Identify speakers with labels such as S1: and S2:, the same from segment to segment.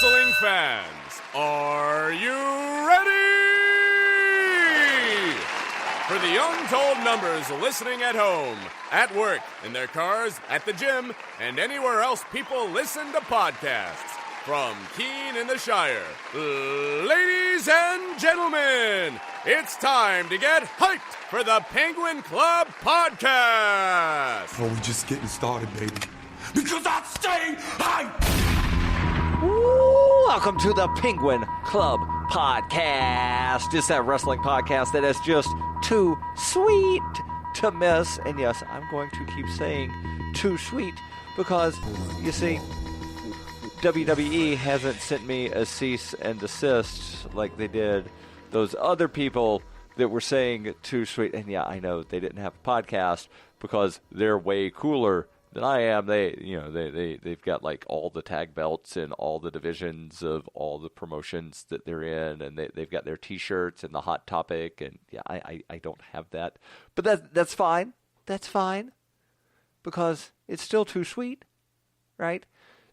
S1: wrestling fans, are you ready? For the untold numbers listening at home, at work, in their cars, at the gym, and anywhere else people listen to podcasts. From Keene in the Shire, ladies and gentlemen, it's time to get hyped for the Penguin Club Podcast.
S2: Oh, we're just getting started, baby. Because I stay hyped!
S3: Welcome to the Penguin Club Podcast. It's that wrestling podcast that is just too sweet to miss. And yes, I'm going to keep saying too sweet because, you see, WWE hasn't sent me a cease and desist like they did those other people that were saying too sweet. And yeah, I know they didn't have a podcast because they're way cooler than I am. They've got like all the tag belts in all the divisions of all the promotions that they're in, and they've got their T-shirts and the Hot Topic. And yeah, I don't have that, but that's fine. That's fine because it's still too sweet, right?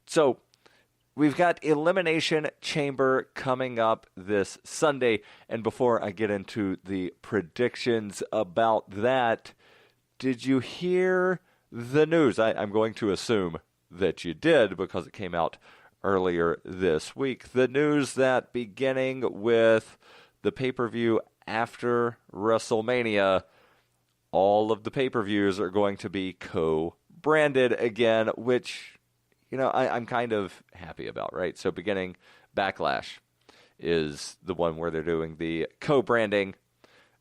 S3: So we've got Elimination Chamber coming up this Sunday. And before I get into the predictions about that, did you hear the news? I'm going to assume that you did because it came out earlier this week. The news that beginning with the pay-per-view after WrestleMania, all of the pay-per-views are going to be co-branded again, which, you know, I'm kind of happy about, right? So beginning Backlash is the one where they're doing the co-branding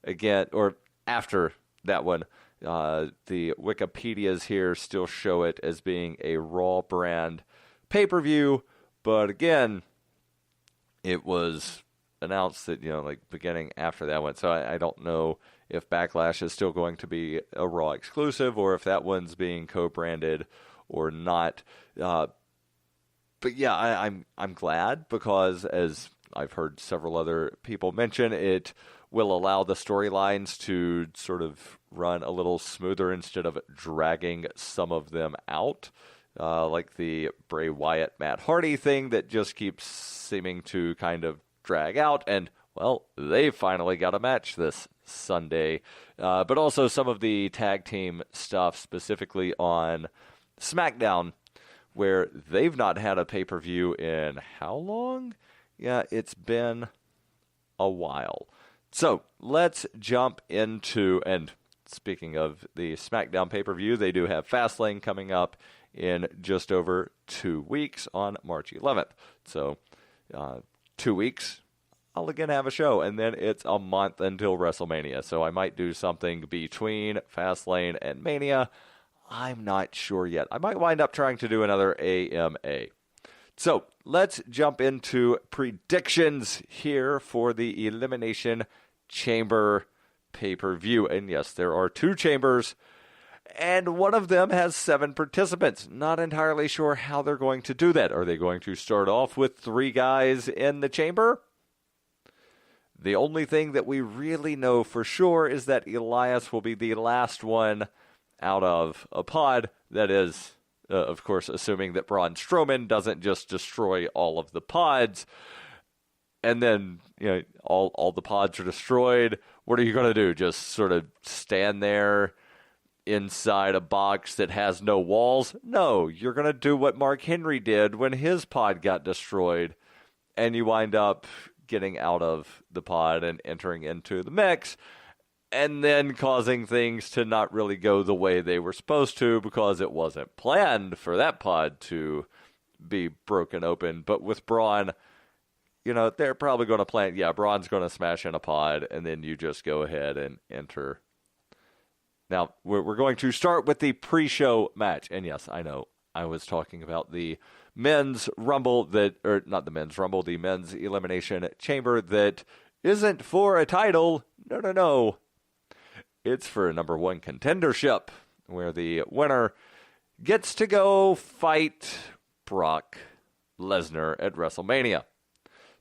S3: again, or after that one. The Wikipedias here still show it as being a Raw brand pay-per-view, but again, it was announced that, you know, like beginning after that one. So I don't know if Backlash is still going to be a Raw exclusive or if that one's being co-branded or not. But yeah, I'm glad because, as I've heard several other people mention, it will allow the storylines to sort of run a little smoother instead of dragging some of them out, like the Bray Wyatt Matt Hardy thing that just keeps seeming to kind of drag out. And well, they finally got a match this Sunday, but also some of the tag team stuff, specifically on SmackDown, where they've not had a pay-per-view in how long? Yeah, it's been a while. So let's jump into, and speaking of the SmackDown pay-per-view, they do have Fastlane coming up in just over 2 weeks on March 11th. So 2 weeks, I'll again have a show, and then it's a month until WrestleMania. So I might do something between Fastlane and Mania. I'm not sure yet. I might wind up trying to do another AMA. So let's jump into predictions here for the Elimination Chamber pay-per-view. And yes, there are 2 chambers, and one of them has 7 participants. Not entirely sure how they're going to do that. Are they going to start off with 3 guys in the chamber? The only thing that we really know for sure is that Elias will be the last one out of a pod. That is, of course, assuming that Braun Strowman doesn't just destroy all of the pods, and then, you know, all the pods are destroyed. What are you going to do? Just sort of stand there inside a box that has no walls? No, you're going to do what Mark Henry did when his pod got destroyed, and you wind up getting out of the pod and entering into the mix, and then causing things to not really go the way they were supposed to because it wasn't planned for that pod to be broken open. But with Braun, you know, they're probably going to plan, yeah, Braun's going to smash in a pod, and then you just go ahead and enter. Now, we're going to start with the pre-show match. And yes, I know, I was talking about the men's Rumble or not the men's Rumble, the men's Elimination Chamber that isn't for a title. No. It's for a number 1 contendership, where the winner gets to go fight Brock Lesnar at WrestleMania.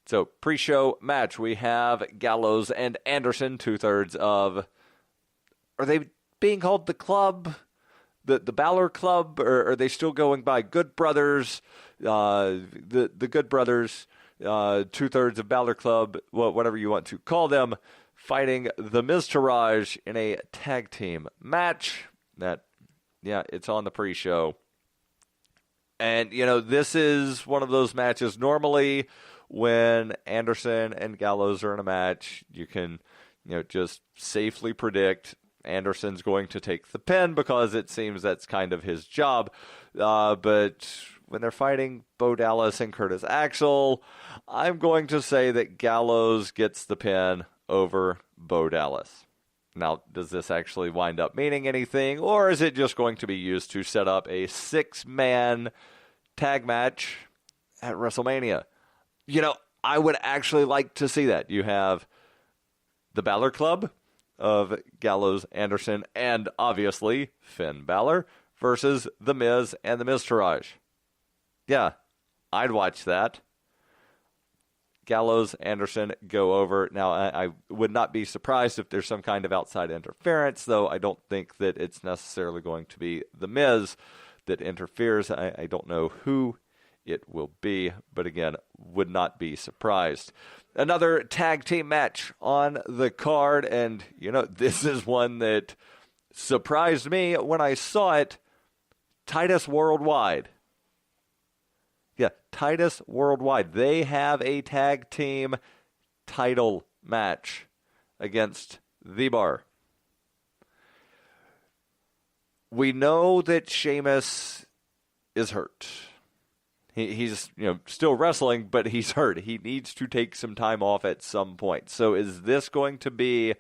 S3: So, pre-show match, we have Gallows and Anderson, 2/3 of... Are they being called the Club? the Balor Club, or are they still going by Good Brothers? The Good Brothers, 2/3 of Balor Club, whatever you want to call them, fighting the Miztourage in a tag team match. It's on the pre-show. And, this is one of those matches. Normally, when Anderson and Gallows are in a match, you can, just safely predict Anderson's going to take the pin because it seems that's kind of his job. But when they're fighting Bo Dallas and Curtis Axel, I'm going to say that Gallows gets the pin over Bo Dallas. Now, does this actually wind up meaning anything, or is it just going to be used to set up a 6-man tag match at WrestleMania? I would actually like to see that. You have the Balor Club of Gallows, Anderson, and obviously Finn Balor versus The Miz and the Miztourage. Yeah, I'd watch that. Gallows, Anderson go over. Now, I would not be surprised if there's some kind of outside interference, though I don't think that it's necessarily going to be The Miz that interferes. I don't know who it will be, but again, would not be surprised. Another tag team match on the card, and, this is one that surprised me when I saw it. Titus Worldwide. Yeah, Titus Worldwide. They have a tag team title match against The Bar. We know that Sheamus is hurt. He's still wrestling, but he's hurt. He needs to take some time off at some point. So is this going to be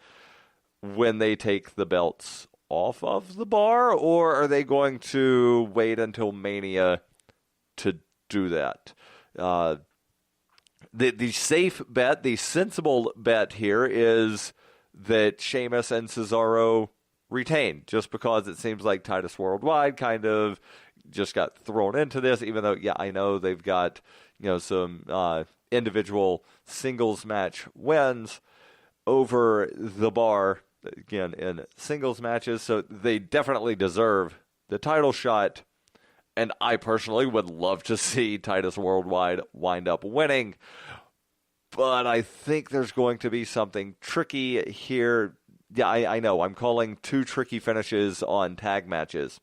S3: when they take the belts off of The Bar, or are they going to wait until Mania to do that? The safe bet, the sensible bet here is that Sheamus and Cesaro retain, just because it seems like Titus Worldwide kind of just got thrown into this, even though, I know they've got, some individual singles match wins over The Bar, again, in singles matches, so they definitely deserve the title shot. And I personally would love to see Titus Worldwide wind up winning. But I think there's going to be something tricky here. Yeah, I know. I'm calling 2 tricky finishes on tag matches.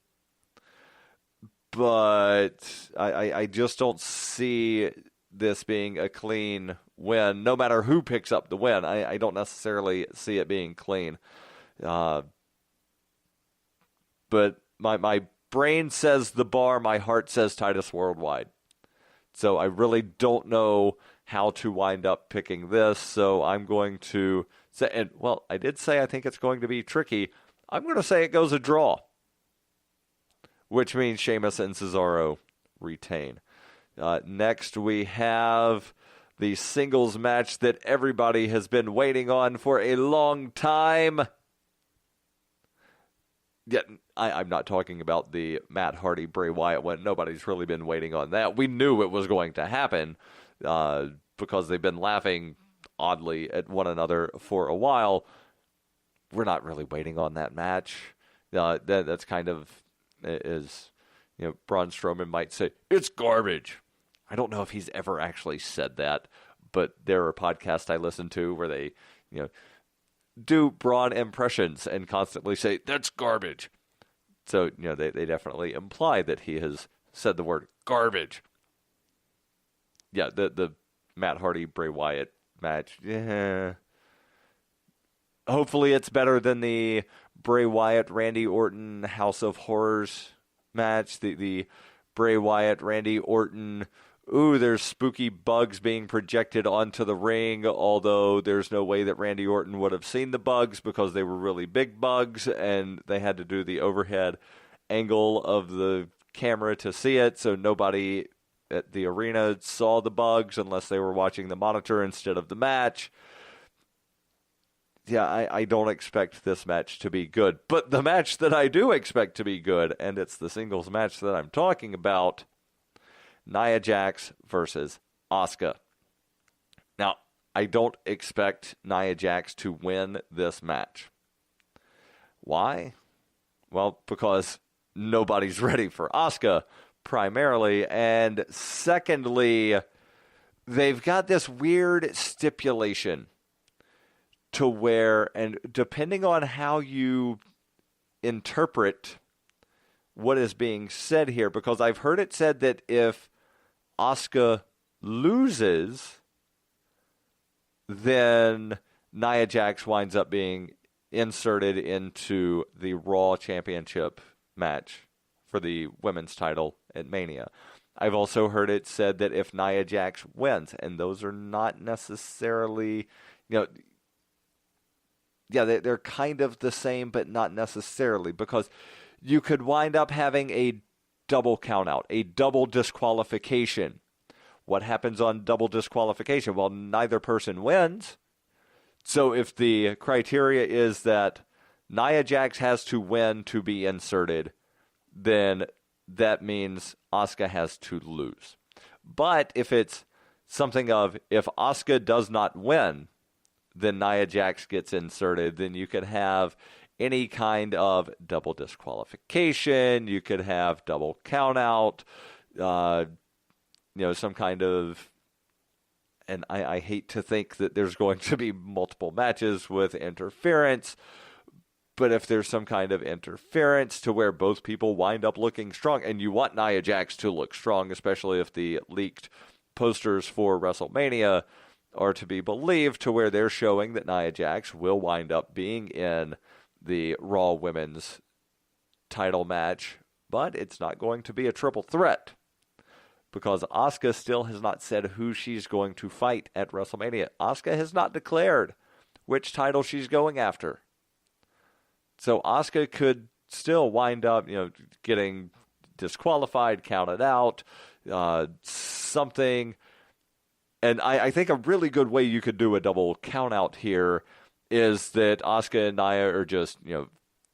S3: But I just don't see this being a clean win. No matter who picks up the win, I don't necessarily see it being clean. But my brain says The Bar, my heart says Titus Worldwide. So I really don't know how to wind up picking this. So I'm going to say, and well, I did say I think it's going to be tricky. I'm going to say it goes a draw, which means Sheamus and Cesaro retain. Next, we have the singles match that everybody has been waiting on for a long time. Yeah, I'm not talking about the Matt Hardy, Bray Wyatt one. Nobody's really been waiting on that. We knew it was going to happen because they've been laughing oddly at one another for a while. We're not really waiting on that match. That's kind of, as Braun Strowman might say, it's garbage. I don't know if he's ever actually said that, but there are podcasts I listen to where they, do Braun impressions and constantly say, that's garbage. So, they definitely imply that he has said the word garbage. Yeah, the Matt Hardy, Bray Wyatt match. Yeah. Hopefully it's better than the Bray Wyatt, Randy Orton House of Horrors match. The Bray Wyatt, Randy Orton, there's spooky bugs being projected onto the ring, although there's no way that Randy Orton would have seen the bugs because they were really big bugs, and they had to do the overhead angle of the camera to see it, so nobody at the arena saw the bugs unless they were watching the monitor instead of the match. Yeah, I don't expect this match to be good. But the match that I do expect to be good, and it's the singles match that I'm talking about, Nia Jax versus Asuka. Now, I don't expect Nia Jax to win this match. Why? Well, because nobody's ready for Asuka, primarily. And secondly, they've got this weird stipulation to where, and depending on how you interpret what is being said here, because I've heard it said that if Asuka loses, then Nia Jax winds up being inserted into the Raw Championship match for the women's title at Mania. I've also heard it said that if Nia Jax wins, and those are not necessarily, they're kind of the same, but not necessarily, because you could wind up having a double countout, a double disqualification. What happens on double disqualification? Well, neither person wins. So if the criteria is that Nia Jax has to win to be inserted, then that means Asuka has to lose. But if it's something of, if Asuka does not win, then Nia Jax gets inserted, then you could have any kind of double disqualification. You could have double countout, some kind of, and I hate to think that there's going to be multiple matches with interference, but if there's some kind of interference to where both people wind up looking strong, and you want Nia Jax to look strong, especially if the leaked posters for WrestleMania are to be believed, to where they're showing that Nia Jax will wind up being in the Raw Women's title match, but it's not going to be a triple threat, because Asuka still has not said who she's going to fight at WrestleMania. Asuka has not declared which title she's going after. So Asuka could still wind up, getting disqualified, counted out, something. And I think a really good way you could do a double countout here is that Asuka and Nia are just,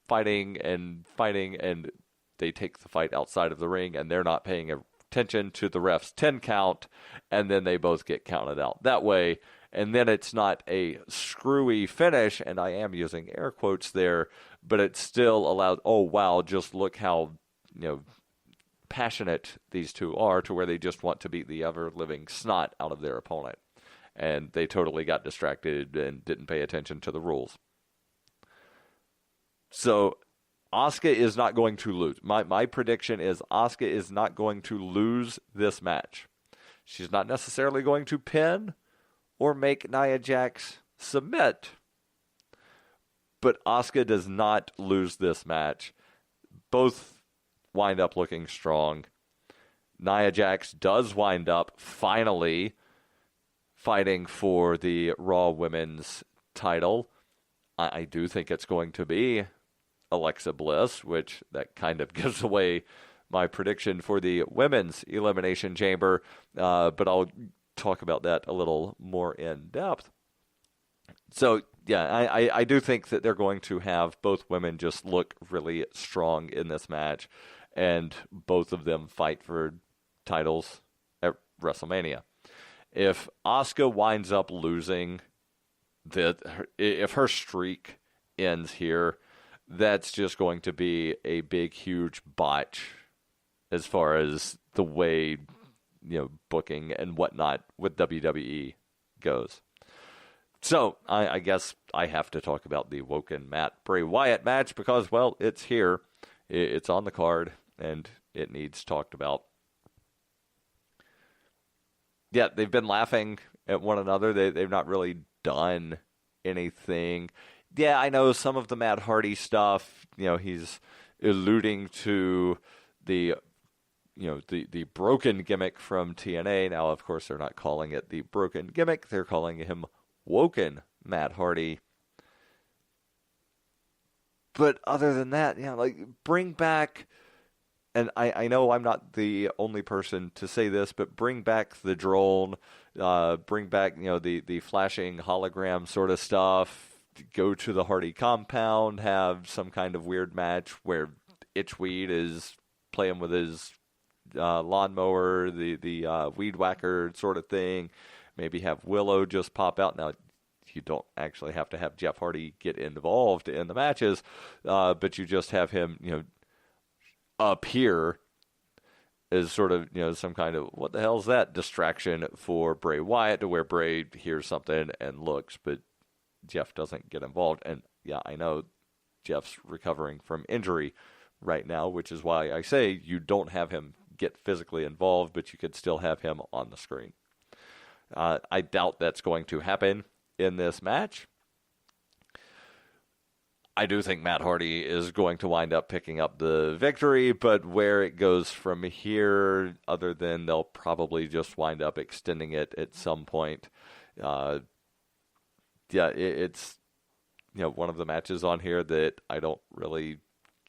S3: fighting, and they take the fight outside of the ring, and they're not paying attention to the ref's 10 count, and then they both get counted out that way. And then it's not a screwy finish, and I am using air quotes there, but it still allows, oh wow, just look how, passionate these two are, to where they just want to beat the ever-living snot out of their opponent. And they totally got distracted and didn't pay attention to the rules. So Asuka is not going to lose. My prediction is Asuka is not going to lose this match. She's not necessarily going to pin or make Nia Jax submit, but Asuka does not lose this match. Both wind up looking strong. Nia Jax does wind up finally fighting for the Raw Women's title. I do think it's going to be Alexa Bliss, which that kind of gives away my prediction for the Women's Elimination Chamber, but I'll talk about that a little more in depth. So, yeah, I do think that they're going to have both women just look really strong in this match, and both of them fight for titles at WrestleMania. If Asuka winds up losing, if her streak ends here, that's just going to be a big, huge botch as far as the way, booking and whatnot with WWE goes. So, I guess I have to talk about the Woken Matt Bray Wyatt match because, well, it's here. It's on the card, and it needs talked about. Yeah, they've been laughing at one another. They've not really done anything. Yeah, I know some of the Matt Hardy stuff, he's alluding to the broken gimmick from TNA. Now, of course, they're not calling it the broken gimmick. They're calling him Woken Matt Hardy. But other than that, bring back, and I know I'm not the only person to say this, but bring back the drone, bring back, the flashing hologram sort of stuff, go to the Hardy compound, have some kind of weird match where Itchweed is playing with his lawnmower, the weed whacker sort of thing. Maybe have Willow just pop out. Now, you don't actually have to have Jeff Hardy get involved in the matches, but you just have him, up here is sort of, some kind of, what the hell is that, distraction for Bray Wyatt, to where Bray hears something and looks, but Jeff doesn't get involved. And yeah, I know Jeff's recovering from injury right now, which is why I say you don't have him get physically involved, but you could still have him on the screen. I doubt that's going to happen in this match. I do think Matt Hardy is going to wind up picking up the victory, but where it goes from here, other than they'll probably just wind up extending it at some point. It's one of the matches on here that I don't really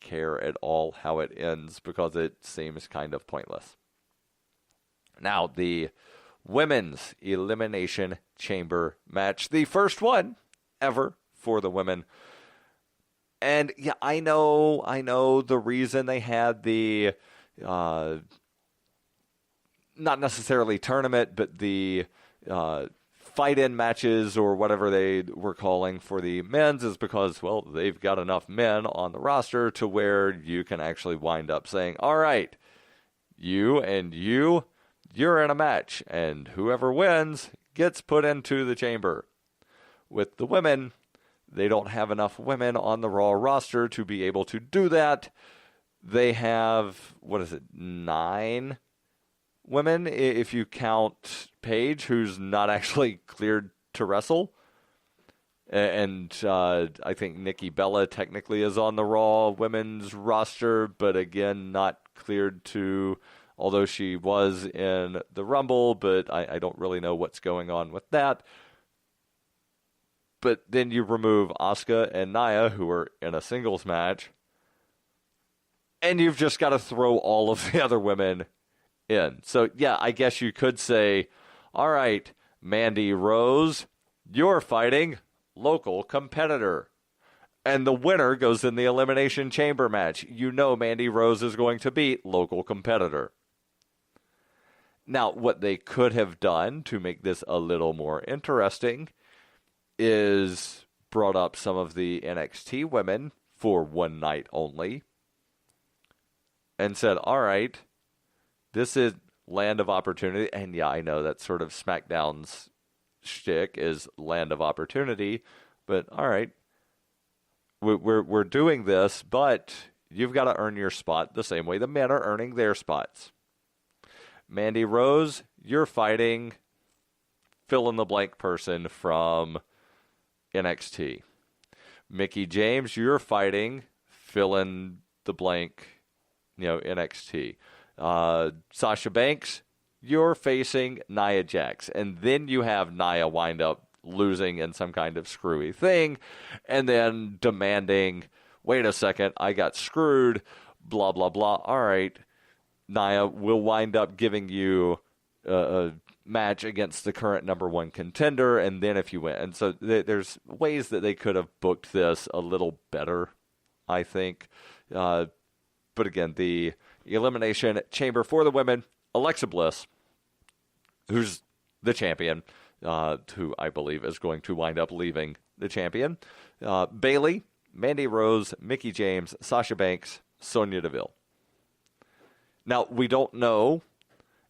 S3: care at all how it ends, because it seems kind of pointless. Now, the Women's Elimination Chamber match, the first one ever for the women. And yeah, I know the reason they had the, not necessarily tournament, but the fight-in matches or whatever they were calling for the men's is because, well, they've got enough men on the roster to where you can actually wind up saying, all right, you and you're in a match, and whoever wins gets put into the chamber. With the women, they don't have enough women on the Raw roster to be able to do that. They have, 9 women, if you count Paige, who's not actually cleared to wrestle. And I think Nikki Bella technically is on the Raw women's roster, but again, not cleared to, although she was in the Rumble, but I don't really know what's going on with that. But then you remove Asuka and Nia, who are in a singles match, and you've just got to throw all of the other women in. So, yeah, I guess you could say, all right, Mandy Rose, you're fighting local competitor. And the winner goes in the Elimination Chamber match. You know Mandy Rose is going to beat local competitor. Now, what they could have done to make this a little more interesting is brought up some of the NXT women for one night only and said, all right, this is land of opportunity. And yeah, I know that's sort of SmackDown's shtick is land of opportunity, but all right, we're doing this, but you've got to earn your spot the same way the men are earning their spots. Mandy Rose, you're fighting fill-in-the-blank person from NXT. Mickie James, you're fighting fill-in-the-blank, NXT. Sasha Banks, you're facing Nia Jax. And then you have Nia wind up losing in some kind of screwy thing, and then demanding, wait a second, I got screwed, blah, blah, blah. All right, Nia will wind up giving you a match against the current number one contender, and then if you win. And so there's ways that they could have booked this a little better, I think. But again, the Elimination Chamber for the women, Alexa Bliss, who's the champion, who I believe is going to wind up leaving the champion, Bayley, Mandy Rose, Mickie James, Sasha Banks, Sonya Deville. Now, we don't know,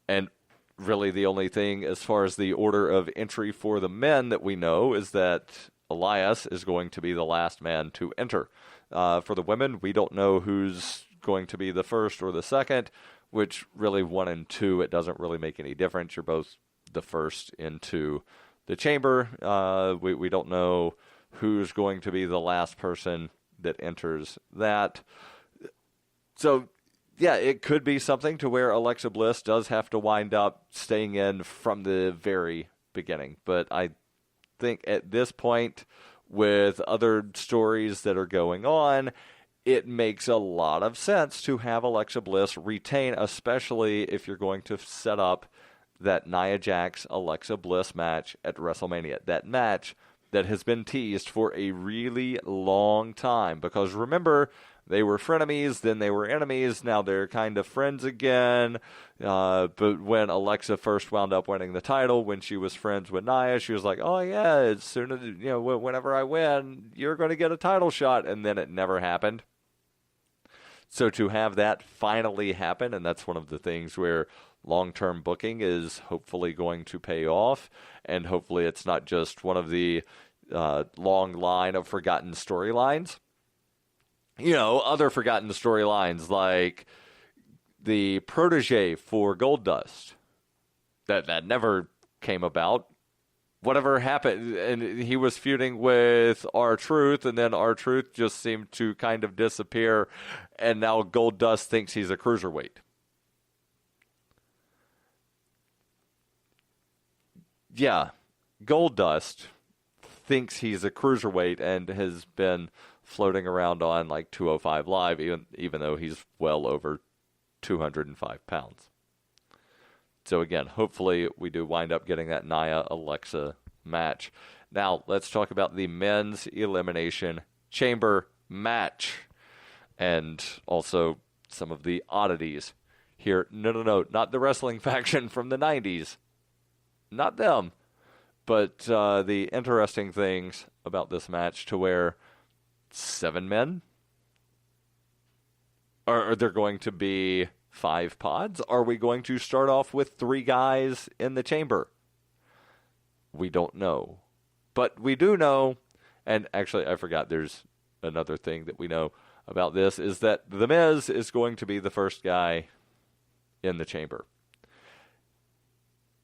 S3: and really the only thing as far as the order of entry for the men that we know is that Elias is going to be the last man to enter. For the women, we don't know who's going to be the first or the second, which really 1 and 2, it doesn't really make any difference. You're both the first into the chamber. We don't know who's going to be the last person that enters that. So, yeah, it could be something to where Alexa Bliss does have to wind up staying in from the very beginning. But I think at this point, with other stories that are going on, it makes a lot of sense to have Alexa Bliss retain, especially if you're going to set up that Nia Jax Alexa Bliss match at WrestleMania. That match that has been teased for a really long time. Because remember, they were frenemies, then they were enemies, now they're kind of friends again. But when Alexa first wound up winning the title, when she was friends with Nia, she was like, oh yeah, as soon as, whenever I win, you're going to get a title shot. And then it never happened. So to have that finally happen, and that's one of the things where long-term booking is hopefully going to pay off, and hopefully it's not just one of the long line of forgotten storylines. Other forgotten storylines like the protege for Goldust that never came about. Whatever happened, and he was feuding with R-Truth, and then R-Truth just seemed to kind of disappear, and now Goldust thinks he's a cruiserweight. Yeah, Goldust thinks he's a cruiserweight and has been floating around on like 205 Live, even though he's well over 205 pounds. So again, hopefully we do wind up getting that Nia-Alexa match. Now, let's talk about the men's Elimination Chamber match. And also some of the oddities here. No, not the wrestling faction from the 90s. Not them. But the interesting things about this match to where 7 men? Are there going to be 5 pods? Are we going to start off with 3 guys in the chamber? We don't know. But we do know, and actually I forgot there's another thing that we know about this, is that The Miz is going to be the first guy in the chamber.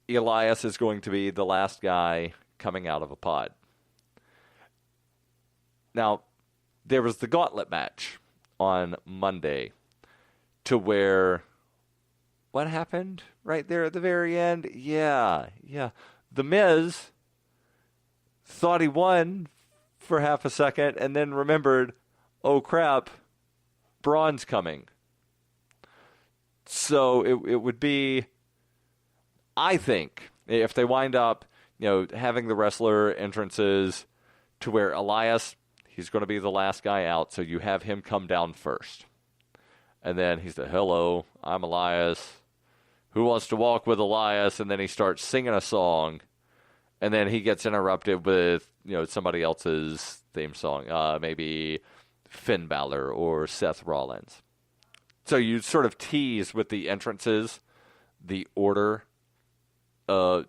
S3: Elias is going to be the last guy coming out of a pod. Now, there was the gauntlet match on Monday to where, what happened right there at the very end? Yeah. The Miz thought he won for half a second and then remembered, oh crap, Braun's coming. So it would be, I think, if they wind up, having the wrestler entrances to where Elias, he's going to be the last guy out, so you have him come down first. And then he's the, hello, I'm Elias. Who wants to walk with Elias? And then he starts singing a song. And then he gets interrupted with, somebody else's theme song. Maybe Finn Balor or Seth Rollins. So you sort of tease with the entrances, the order, the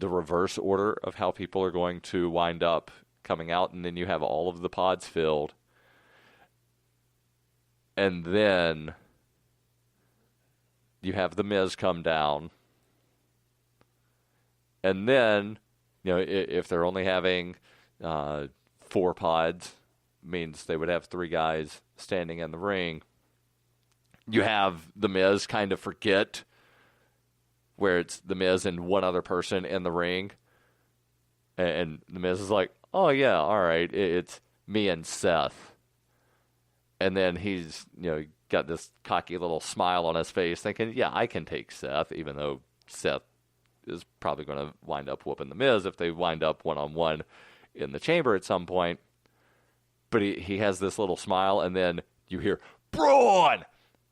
S3: reverse order of how people are going to wind up coming out, and then you have all of the pods filled. And then you have The Miz come down. And then, if they're only having 4 pods, means they would have 3 guys standing in the ring. You have The Miz kind of forget where it's The Miz and one other person in the ring. And The Miz is like, oh, yeah, all right, it's me and Seth. And then he's, got this cocky little smile on his face thinking, yeah, I can take Seth, even though Seth is probably going to wind up whooping The Miz if they wind up one-on-one in the chamber at some point. But he has this little smile, and then you hear, Braun!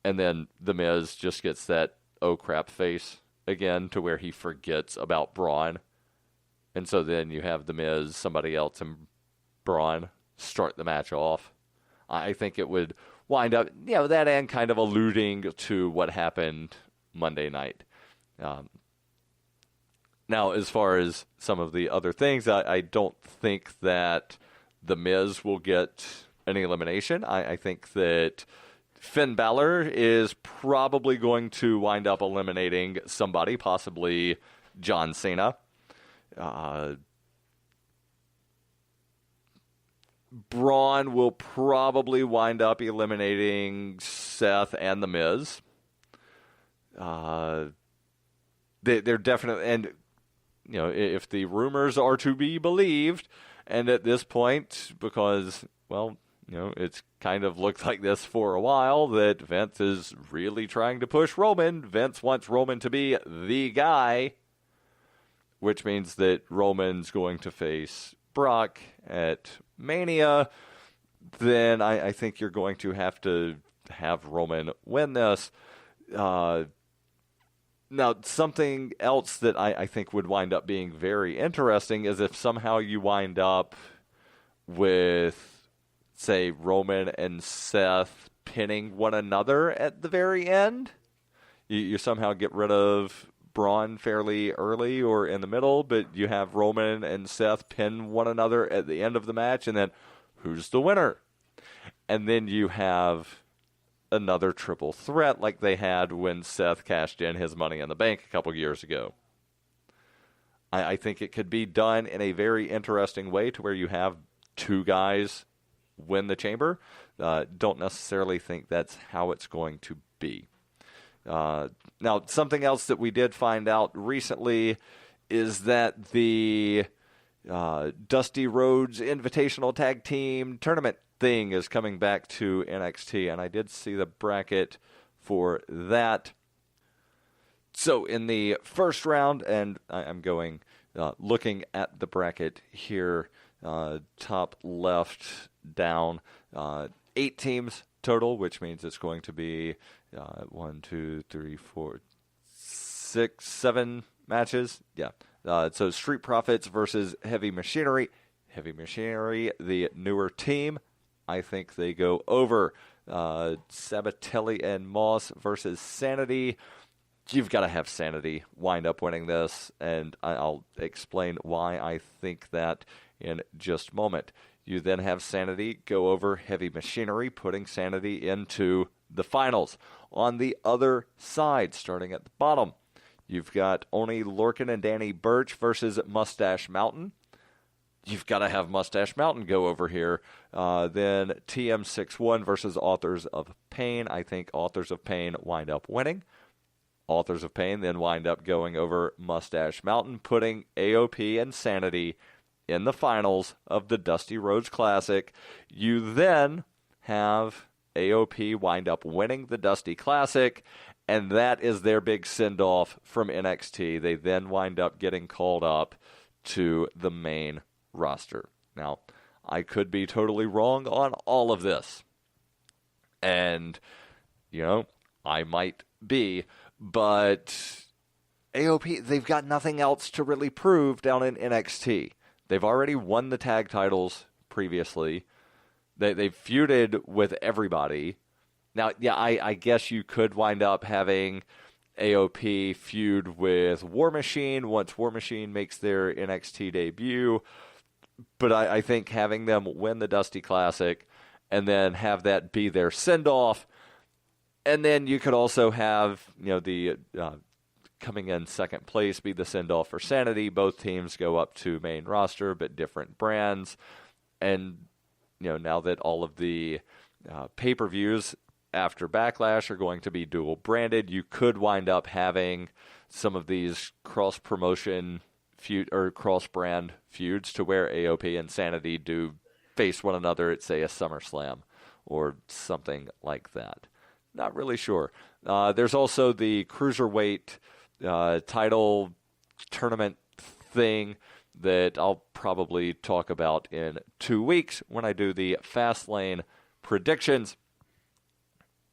S3: And then The Miz just gets that oh crap face again to where he forgets about Braun. And so then you have The Miz, somebody else, and Braun start the match off. I think it would wind up, that and kind of alluding to what happened Monday night. Now, as far as some of the other things, I don't think that The Miz will get an elimination. I think that Finn Balor is probably going to wind up eliminating somebody, possibly John Cena. Braun will probably wind up eliminating Seth and The Miz. They're definitely, and if the rumors are to be believed, and at this point, because, it's kind of looked like this for a while, that Vince is really trying to push Roman. Vince wants Roman to be the guy, which means that Roman's going to face Brock at Mania. Then I think you're going to have Roman win this. Now, something else that I think would wind up being very interesting is if somehow you wind up with, say, Roman and Seth pinning one another at the very end. You somehow get rid of Braun fairly early or in the middle, but you have Roman and Seth pin one another at the end of the match, and then who's the winner? And then you have another triple threat like they had when Seth cashed in his Money in the Bank a couple years ago. I think it could be done in a very interesting way to where you have two guys win the chamber. Don't necessarily think that's how it's going to be. Now, something else that we did find out recently is that the Dusty Rhodes Invitational Tag Team Tournament thing is coming back to NXT, and I did see the bracket for that. So in the first round, and I'm going looking at the bracket here, top left down, 8 teams total, which means it's going to be 1, 2, 3, 4, 6, 7 matches. Yeah. So Street Profits versus Heavy Machinery. Heavy Machinery, the newer team. I think they go over. Sabatelli and Moss versus Sanity. You've got to have Sanity wind up winning this, and I'll explain why I think that in just a moment. You then have Sanity go over Heavy Machinery, putting Sanity into the finals. On the other side, starting at the bottom, you've got Oni Lorcan and Danny Burch versus Mustache Mountain. You've got to have Mustache Mountain go over here. Then TM61 versus Authors of Pain. I think Authors of Pain wind up winning. Authors of Pain then wind up going over Mustache Mountain, putting AOP and Sanity in the finals of the Dusty Rhodes Classic. You then have AOP wind up winning the Dusty Classic, and that is their big send-off from NXT. They then wind up getting called up to the main roster. Now, I could be totally wrong on all of this. And, I might be, but AOP, they've got nothing else to really prove down in NXT. They've already won the tag titles previously. They've feuded with everybody. Now, yeah, I guess you could wind up having AOP feud with War Machine once War Machine makes their NXT debut. But I think having them win the Dusty Classic and then have that be their send-off, and then you could also have, the coming in second place be the send-off for Sanity. Both teams go up to main roster, but different brands. And, now that all of the pay-per-views after Backlash are going to be dual-branded, you could wind up having some of these cross-promotion feud or cross-brand feuds to where AOP and Sanity do face one another at, say, a SummerSlam or something like that. Not really sure. There's also the Cruiserweight title tournament thing that I'll probably talk about in 2 weeks when I do the Fastlane predictions.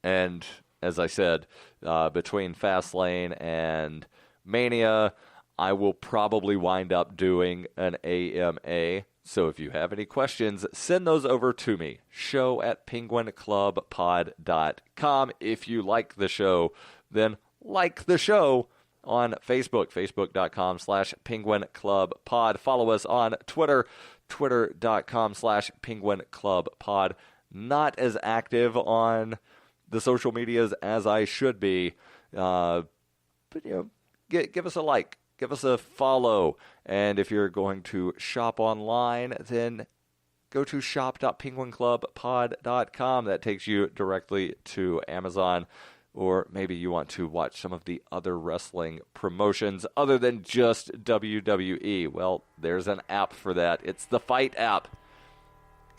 S3: And as I said, between Fastlane and Mania, I will probably wind up doing an AMA. So if you have any questions, send those over to me. show@penguinclubpod.com. If you like the show, then like the show on Facebook, facebook.com/penguinclubpod. Follow us on Twitter, twitter.com/penguinclubpod. Not as active on the social medias as I should be, but give us a like. Give us a follow, and if you're going to shop online, then go to shop.penguinclubpod.com. That takes you directly to Amazon, or maybe you want to watch some of the other wrestling promotions other than just WWE. Well, there's an app for that. It's the Fight app.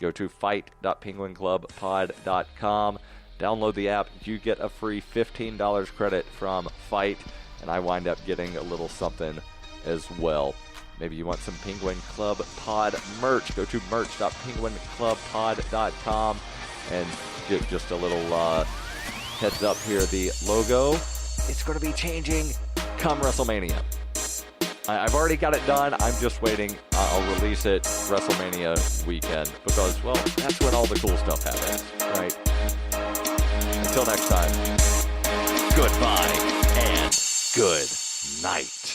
S3: Go to fight.penguinclubpod.com. Download the app. You get a free $15 credit from Fight. And I wind up getting a little something as well. Maybe you want some Penguin Club Pod merch. Go to merch.penguinclubpod.com. And just a little heads up here, the logo, it's going to be changing come WrestleMania. I've already got it done. I'm just waiting. I'll release it WrestleMania weekend because, well, that's when all the cool stuff happens, right? Until next time, goodbye and good night.